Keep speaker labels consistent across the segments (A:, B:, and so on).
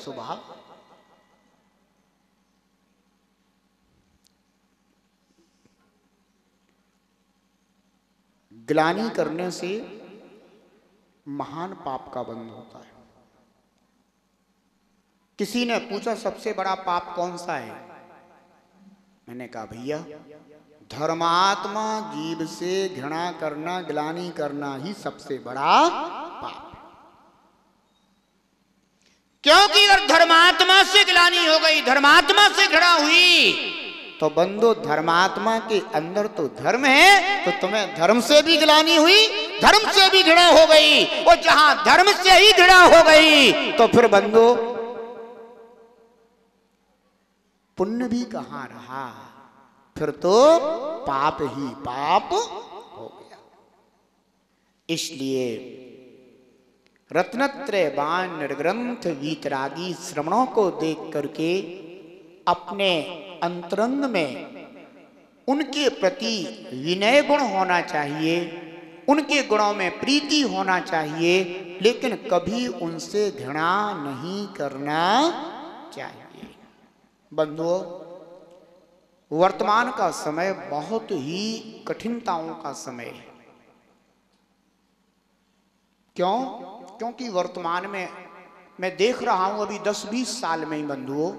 A: स्वभाव। ग्लानि करने से महान पाप का बंध होता है। किसी ने पूछा सबसे बड़ा पाप कौन सा है? मैंने कहा भैया धर्मात्मा जीव से घृणा करना, ग्लानि करना ही सबसे बड़ा पाप। क्योंकि अगर धर्मात्मा से ग्लानि हो गई, धर्मात्मा से घृणा हुई, तो बंदो धर्मात्मा के अंदर तो धर्म है, तो तुम्हें धर्म से भी ग्लानि हुई, धर्म से भी घृणा हो गई, और जहां धर्म से ही घृणा हो गई तो फिर बंदो पुण्य भी कहां रहा, फिर तो पाप ही पाप हो गया। इसलिए रत्नत्रय बाण निर्ग्रंथ वीतरागी श्रवणों को देख करके अपने अंतरंग में उनके प्रति विनय गुण होना चाहिए, उनके गुणों में प्रीति होना चाहिए, लेकिन कभी उनसे घृणा नहीं करना चाहिए। बंधुओं, वर्तमान का समय बहुत ही कठिनताओं का समय है। क्यों? क्योंकि वर्तमान में मैं देख रहा हूं अभी 10-20 साल में ही बंधुओं,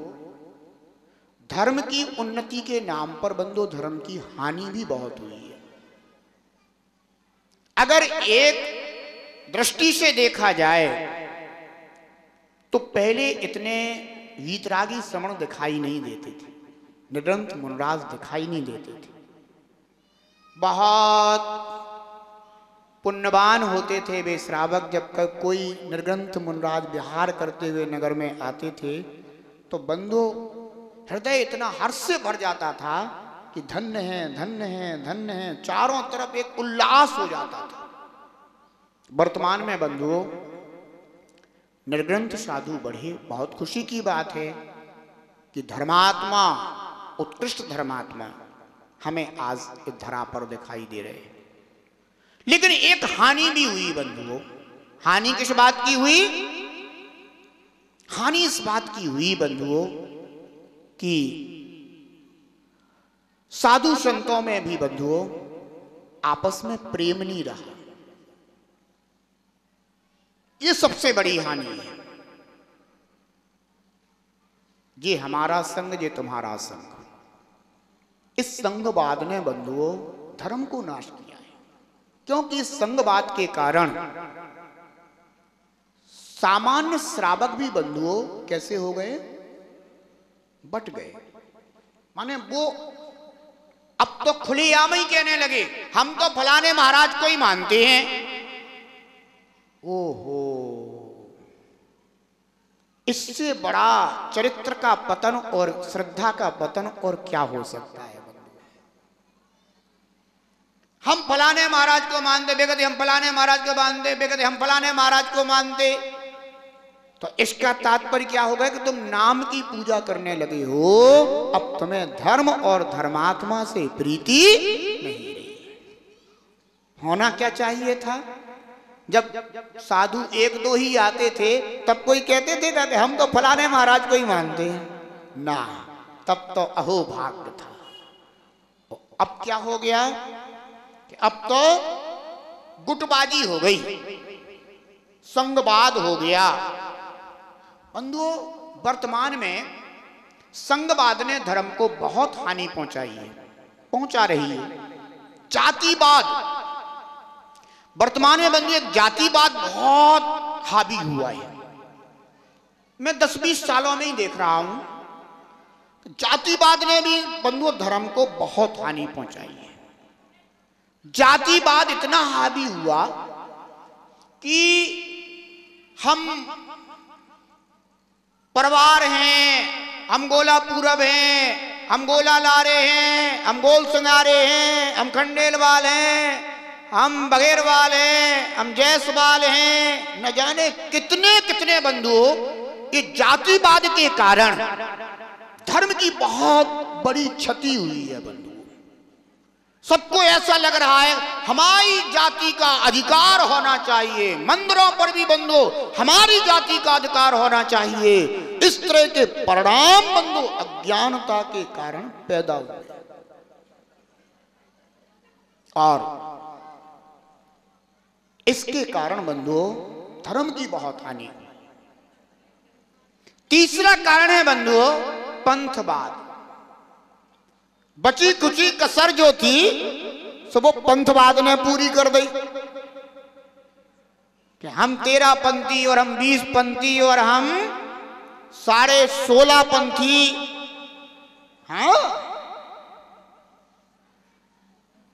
A: धर्म की उन्नति के नाम पर बंधुओं धर्म की हानि भी बहुत हुई है। अगर एक दृष्टि से देखा जाए तो पहले इतने वीतरागी श्रवण दिखाई नहीं देते थे, निर्ग्रंथ मुनराज दिखाई नहीं देते थे। बहुत पुण्यवान होते थे वे श्रावक, जब कोई निर्ग्रंथ मुनराज विहार करते हुए नगर में आते थे तो बंधु हृदय इतना हर्ष से भर जाता था कि धन्य है, धन्य है, धन्य है, चारों तरफ एक उल्लास हो जाता था। वर्तमान में बंधुओं निर्ग्रंथ साधु बढ़े, बहुत खुशी की बात है कि धर्मात्मा, उत्कृष्ट धर्मात्मा हमें आज इस धरा पर दिखाई दे रहे हैं। लेकिन एक हानि भी हुई बंधुओं। हानि किस बात की हुई? हानि इस बात की हुई बंधुओं कि साधु संतों में भी बंधुओं आपस में प्रेम नहीं रहा। ये सबसे बड़ी हानि है। ये हमारा संग, ये तुम्हारा संग, इस संगवाद ने बंधुओं धर्म को नाश किया है। क्योंकि इस संगवाद के कारण सामान्य श्रावक भी बंधुओं कैसे हो गए? बट गए। माने वो अब तो खुलेआम ही कहने लगे हम तो फलाने महाराज को ही मानते हैं। ओहो, इससे बड़ा चरित्र का पतन और श्रद्धा का पतन और क्या हो सकता है? हम फलाने महाराज को मानते, बेकते हम फलाने महाराज को मानते, बेकते हम फलाने महाराज को मानते। तो इसका तात्पर्य क्या होगा कि तुम नाम की पूजा करने लगे हो, अब तुम्हें धर्म और धर्मात्मा से प्रीति नहीं रही। होना क्या चाहिए था? जब साधु एक दो ही आते थे तब कोई कहते थे कि हम तो फलाने महाराज को ही मानते हैं ना, तब तो अहोभाग्य था। अब क्या हो गया कि अब तो गुटबाजी हो गई, संगवाद हो गया। बंधुओं, वर्तमान में संगवाद ने धर्म को बहुत हानि पहुंचाई है, पहुंचा रही है। जातिवाद वर्तमान में बंधु एक जातिवाद बहुत हावी हुआ है। मैं 10-20 सालों में ही देख रहा हूं जातिवाद ने भी बंधु धर्म को बहुत हानि पहुंचाई है। जातिवाद इतना हावी हुआ कि हम परिवार हैं, हम गोला पूरब हैं, हम गोला लारे हैं, हम गोल संगारे हैं, हम खंडेलवाल हैं, हम बघेरवाल हैं, हम जयसवाल हैं, न जाने कितने कितने बंधुओं ये जातिवाद के कारण धर्म की बहुत बड़ी क्षति हुई है बंधु। सबको ऐसा लग रहा है हमारी जाति का अधिकार होना चाहिए, मंदिरों पर भी बंधु हमारी जाति का अधिकार होना चाहिए। इस तरह के परिणाम बंधु अज्ञानता के कारण पैदा हुए और इसके कारण बंधुओं धर्म की बहुत हानि। तीसरा कारण है बंधुओं पंथवाद। बची कुची कसर जो थी सो वो पंथवाद ने पूरी कर दी कि हम 13 पंथी और हम 20 पंथी और हम 16.5 पंथी। हाँ,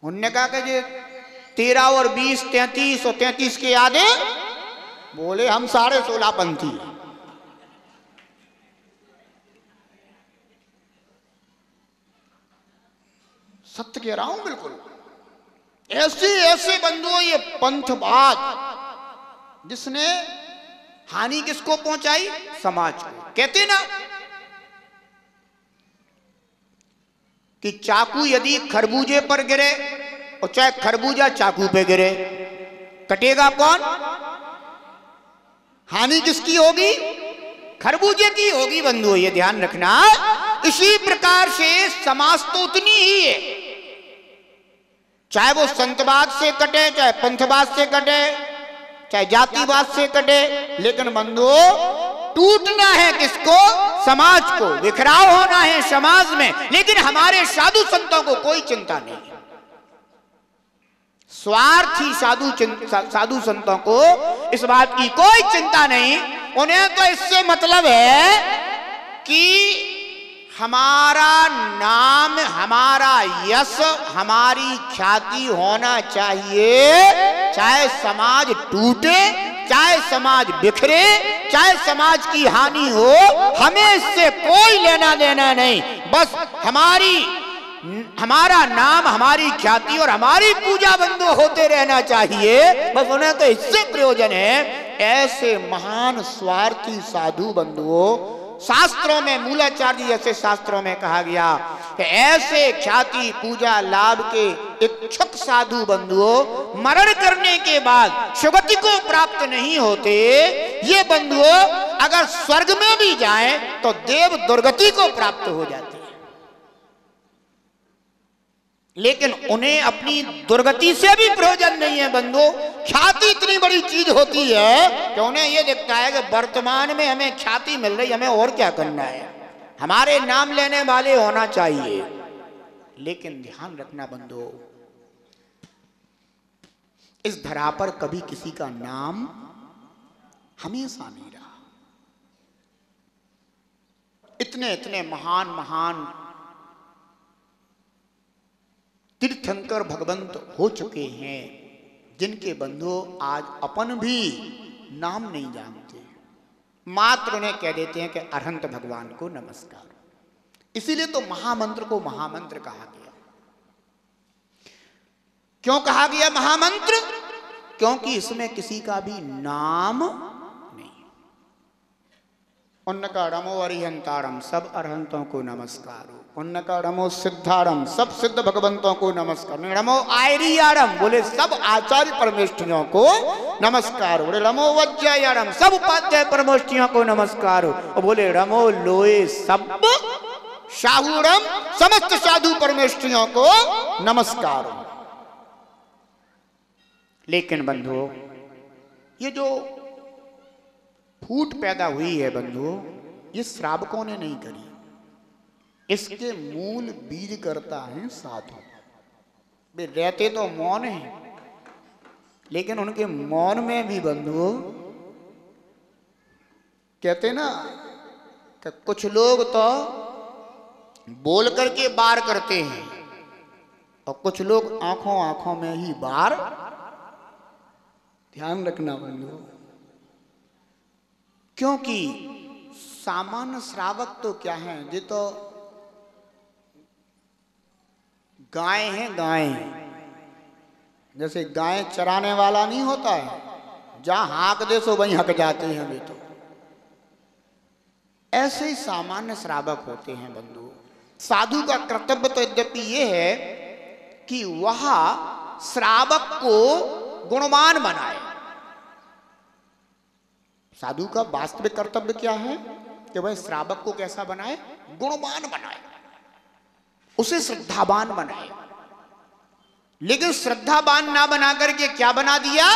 A: उनने कहा कि ये 13 और 20 33 और 33 के आधे बोले हम 16.5 पंथी। सत्य कह रहा हूं बिल्कुल। ऐसे ऐसे बंधुओं ये पंथवाद जिसने हानि किसको पहुंचाई? समाज को। कहते ना कि चाकू यदि खरबूजे पर गिरे और चाहे खरबूजा चाकू पे गिरे, कटेगा कौन? हानि किसकी होगी? खरबूजे की होगी बंधुओं, ये ध्यान रखना। इसी प्रकार से समाज तो उतनी ही है, चाहे वो संतवाद से कटे, चाहे पंथवाद से कटे, चाहे जातिवाद से कटे, लेकिन बंधुओं टूटना है किसको? समाज को। बिखराव होना है समाज में। लेकिन हमारे साधु संतों को कोई चिंता नहीं, स्वार्थी साधु संतों को इस बात की कोई चिंता नहीं। उन्हें तो इससे मतलब है कि हमारा नाम, हमारा यश, हमारी ख्याति होना चाहिए। चाहे समाज टूटे, चाहे समाज बिखरे, चाहे समाज की हानि हो, हमें इससे कोई लेना देना नहीं। बस हमारा नाम, हमारी ख्याति और हमारी पूजा बंधु होते रहना चाहिए। बस उन्हें तो इससे प्रयोजन है। ऐसे महान स्वार्थी साधु बंधुओं शास्त्रों में, मूलाचार्य जैसे शास्त्रों में कहा गया कि ऐसे ख्याति पूजा लाभ के इच्छुक साधु बंधुओं मरण करने के बाद सुगति को प्राप्त नहीं होते। ये बंधुओं अगर स्वर्ग में भी जाएं तो देव दुर्गति को प्राप्त हो जाते हैं, लेकिन उन्हें अपनी दुर्गति से भी प्रयोजन नहीं है बंधुओं। ख्याति इतनी बड़ी चीज होती है कि उन्हें यह दिखता है कि वर्तमान में हमें ख्याति मिल रही, हमें और क्या करना है, हमारे नाम लेने वाले होना चाहिए। लेकिन ध्यान रखना बंधुओं, इस धरा पर कभी किसी का नाम हमेशा नहीं रहा। इतने इतने महान महान तीर्थंकर भगवंत हो चुके हैं जिनके बंधुओं आज अपन भी नाम नहीं जानते, मात्र उन्हें कह देते हैं कि अरहंत भगवान को नमस्कार। इसीलिए तो महामंत्र को महामंत्र कहा गया। क्यों कहा गया महामंत्र? क्योंकि इसमें किसी का भी नाम नहीं। उन्नका रमो अरिहंतारम, सब अरहंतों को नमस्कार। उन्नका रमो सिद्धारम, सब सिद्ध भगवंतों को नमस्कार। रमो आयरियारम, बोले सब आचार्य परमेष्ठियों को नमस्कार। बोले रमो वज्रयारम, सब उपाध्याय परमेष्ठियों को नमस्कार। और बोले रमो लोए सब शाहूरम, समस्त साधु परमेष्ठियों को नमस्कार। लेकिन बंधुओं ये जो फूट पैदा हुई है बंधुओं, ये श्रावकों ने नहीं करी, इसके मूल बीज करता है साधु। वे रहते तो मौन हैं, लेकिन उनके मौन में भी बंधुओं कहते ना कि कुछ लोग तो बोल करके बार करते हैं और कुछ लोग आंखों आंखों में ही बार। ध्यान रखना बंधुओं, क्योंकि सामान्य श्रावक तो क्या है, ये तो गाय हैं, गाय जैसे गाय चराने वाला नहीं होता है, जहां हाक दे सो वहीं हक जाते हैं वे तो। ऐसे ही सामान्य श्रावक होते हैं बंधु। साधु का कर्तव्य तो यद्यपि ये है कि वह श्रावक को गुणवान बनाए। साधु का वास्तविक कर्तव्य क्या है कि वह श्रावक को कैसा बनाए? गुणवान बनाए, उसे श्रद्धावान बनाए। लेकिन श्रद्धावान ना बना करके क्या बना दिया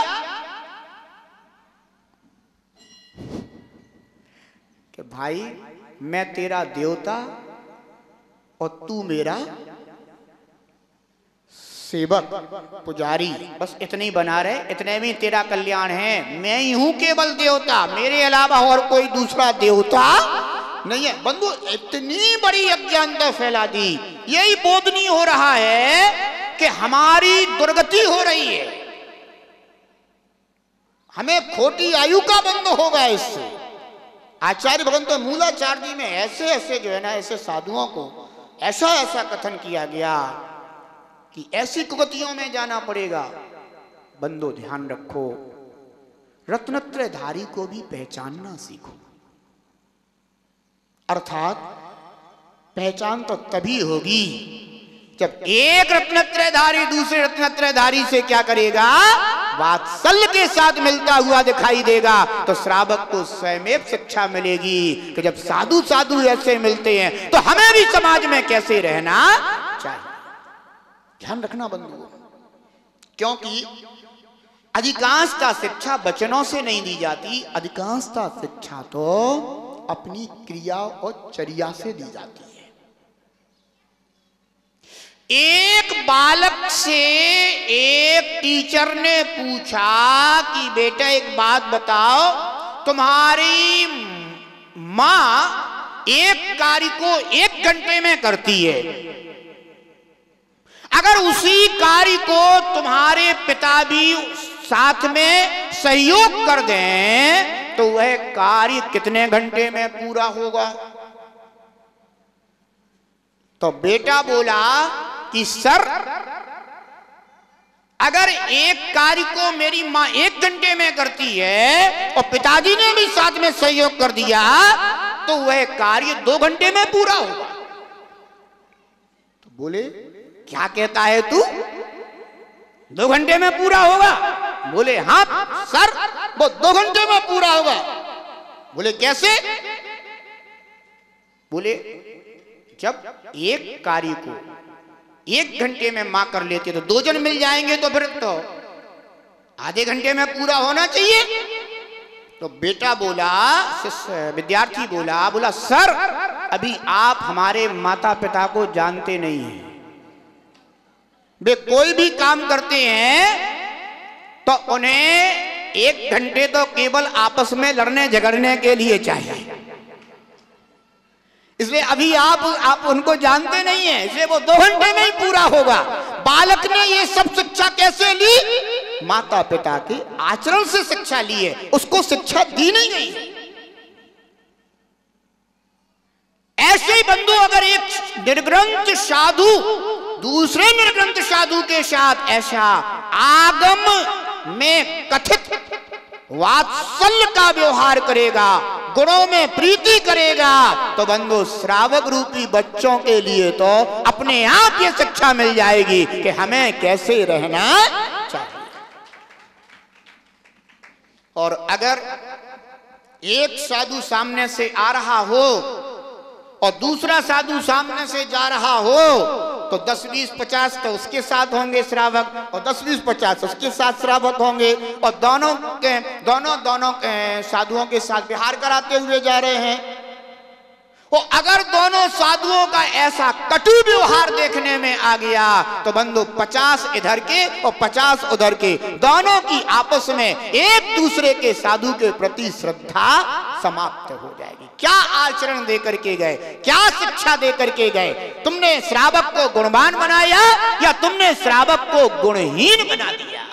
A: कि भाई मैं तेरा देवता और तू मेरा सेवक पुजारी, बस इतने ही बना रहे, इतने में तेरा कल्याण है। मैं ही हूं केवल देवता, मेरे अलावा और कोई दूसरा देवता नहीं है। बंधु इतनी बड़ी अज्ञानता फैला दी, यही बोध नहीं हो रहा है कि हमारी दुर्गति हो रही है, हमें खोटी आयु का बंध होगा इससे। आचार्य भगवंत मूलाचार्य जी में ऐसे ऐसे जो है ना, ऐसे साधुओं को ऐसा ऐसा कथन किया गया कि ऐसी कुगतियों में जाना पड़ेगा। बंदो ध्यान रखो, रत्नत्रयधारी को भी पहचानना सीखो। अर्थात पहचान तो तभी होगी जब एक रत्नत्रयधारी दूसरे रत्नत्रयधारी से क्या करेगा? वात्सल्य के साथ मिलता हुआ दिखाई देगा। तो श्रावक को स्वयं शिक्षा मिलेगी कि जब साधु साधु ऐसे मिलते हैं तो हमें भी समाज में कैसे रहना चाहिए। ध्यान रखना बंधुओं, क्योंकि अधिकांशता शिक्षा वचनों से नहीं दी जाती, अधिकांशता शिक्षा तो अपनी क्रिया और चर्या से दी जाती है। एक बालक से एक टीचर ने पूछा कि बेटा एक बात बताओ, तुम्हारी मां एक कार्य को 1 घंटे में करती है, अगर उसी कार्य को तुम्हारे पिता भी साथ में सहयोग कर दें तो वह कार्य कितने घंटे में पूरा होगा? तो बेटा बोला कि सर, अगर एक कार्य को मेरी मां 1 घंटे में करती है और पिताजी ने भी साथ में सहयोग कर दिया तो वह कार्य 2 घंटे में पूरा होगा। तो बोले क्या कहता है तू, 2 घंटे में पूरा होगा? बोले हाँ सर, वो 2 घंटे में पूरा होगा। बोले कैसे? बोले जब एक कार्य को 1 घंटे में मां कर लेती है तो 2 जन मिल जाएंगे, तो फिर तो आधे घंटे में पूरा होना चाहिए। तो बेटा बोला, विद्यार्थी बोला सर, अभी आप हमारे माता पिता को जानते नहीं हैं। वे कोई भी काम करते हैं तो उन्हें 1 घंटे तो केवल आपस में लड़ने झगड़ने के लिए चाहिए, इसलिए अभी आप उनको जानते नहीं हैं, इसलिए वो 2 घंटे में ही पूरा होगा। बालक ने ये सब शिक्षा कैसे ली? माता पिता के आचरण से शिक्षा ली है, उसको शिक्षा दी नहीं गई। ऐसे ही बंधु, अगर एक निर्ग्रंथ साधु दूसरे निर्ग्रंथ साधु के साथ ऐसा आगम में कथित वात्सल्य का व्यवहार करेगा, गुणों में प्रीति करेगा, तो बंधु श्रावक रूपी बच्चों के लिए तो अपने आप ये शिक्षा मिल जाएगी कि हमें कैसे रहना चाहिए। और अगर एक साधु सामने से आ रहा हो और दूसरा साधु सामने से जा रहा हो तो 10, 20, 50 तो उसके साथ होंगे श्रावक, और 10, 20, 50 उसके साथ श्रावक होंगे, और दोनों के साधुओं के साथ विहार कराते हुए जा रहे हैं। वो अगर दोनों साधुओं का ऐसा कटु व्यवहार देखने में आ गया तो बंधु 50 इधर के और 50 उधर के, दोनों की आपस में एक दूसरे के साधु के प्रति श्रद्धा समाप्त हो जाएगी। क्या आचरण दे करके गए, क्या शिक्षा दे करके गए? तुमने श्रावक को गुणवान बनाया या तुमने श्रावक को गुणहीन बना दिया?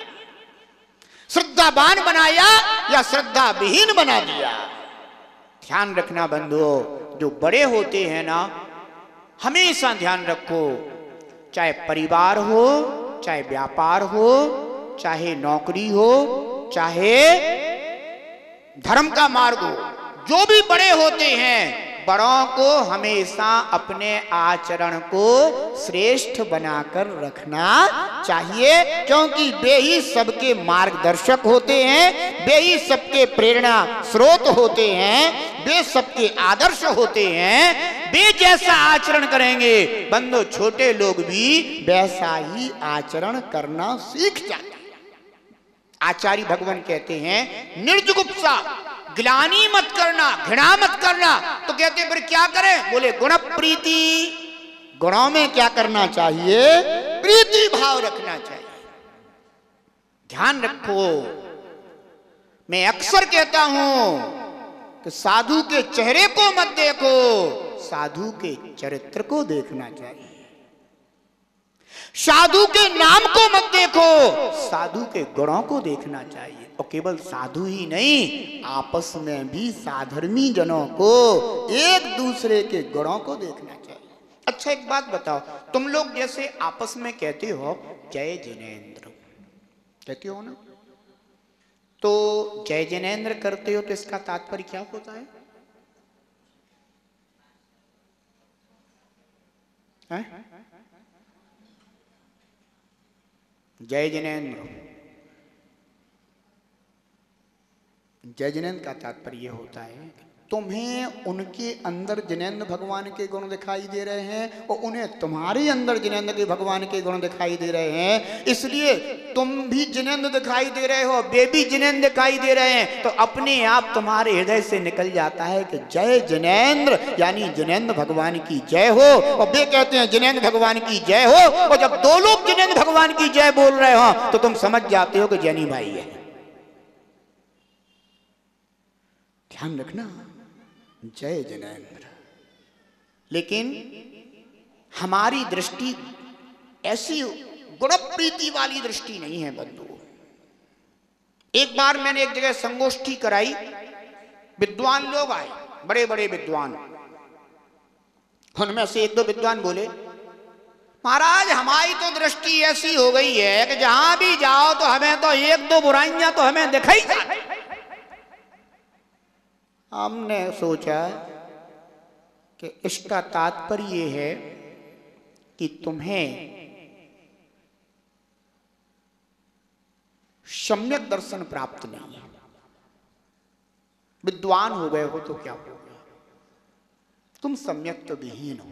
A: श्रद्धावान बनाया या श्रद्धा विहीन बना दिया? ध्यान रखना बंधुओं, जो बड़े होते हैं ना, हमेशा ध्यान रखो, चाहे परिवार हो, चाहे व्यापार हो, चाहे नौकरी हो, चाहे धर्म का मार्ग हो, जो भी बड़े होते हैं बड़ों को हमेशा अपने आचरण को श्रेष्ठ बनाकर रखना चाहिए, क्योंकि वे ही सबके मार्गदर्शक होते हैं, वे ही सबके प्रेरणा स्रोत होते हैं, वे सबके आदर्श होते हैं। वे जैसा आचरण करेंगे बंधु छोटे लोग भी वैसा ही आचरण करना सीख जाते हैं। आचार्य भगवान कहते हैं निर्जुगुप्सा, ग्लानि मत करना, घृणा मत करना। तो कहते हैं फिर क्या करें? बोले गुण प्रीति। गुणों में क्या करना चाहिए? प्रीति भाव रखना चाहिए। ध्यान रखो, मैं अक्सर कहता हूं कि साधु के चेहरे को मत देखो, साधु के चरित्र को देखना चाहिए। साधु के नाम को मत देखो, साधु के गुणों को देखना चाहिए। और केवल साधु ही नहीं, आपस में भी साधर्मी जनों को एक दूसरे के गुणों को देखना चाहिए। अच्छा एक बात बताओ, तुम लोग जैसे आपस में कहते हो जय जिनेंद्र, कहते हो ना, तो जय जिनेंद्र करते हो तो इसका तात्पर्य क्या होता है? जय जिनेंद्र, जय जिनेंद्र का तात्पर्य होता है तुम्हें उनके अंदर जिनेंद्र भगवान के गुण दिखाई दे रहे हैं और उन्हें तुम्हारे अंदर जिनेंद्र के भगवान के गुण दिखाई दे रहे हैं, इसलिए तुम भी जिनेंद्र दिखाई दे रहे हो, वे भी जिनेंद्र दिखाई दे रहे हैं। तो अपने आप तुम्हारे हृदय से निकल जाता है कि जय जिनेंद्र, यानी जिनेंद्र भगवान की जय हो। और वे कहते हैं जिनेंद्र भगवान की जय हो। और जब दो लोग जिनेंद्र भगवान की जय बोल रहे हो तो तुम समझ जाते हो कि जैनी भाई है। ध्यान रखना, जय जिनेंद्र। लेकिन हमारी दृष्टि ऐसी गुण प्रीति वाली दृष्टि नहीं है बंधु। एक बार मैंने एक जगह संगोष्ठी कराई, विद्वान लोग आए, बड़े बड़े विद्वान। उनमें से एक दो विद्वान बोले महाराज हमारी तो दृष्टि ऐसी हो गई है कि जहां भी जाओ तो हमें तो एक दो बुराइयां तो हमें दिखाई जाती। हमने सोचा कि इसका तात्पर्य यह है कि तुम्हें सम्यक दर्शन प्राप्त नहीं है। विद्वान हो गए हो तो क्या हो गया, तुम सम्यक तो विहीन हो।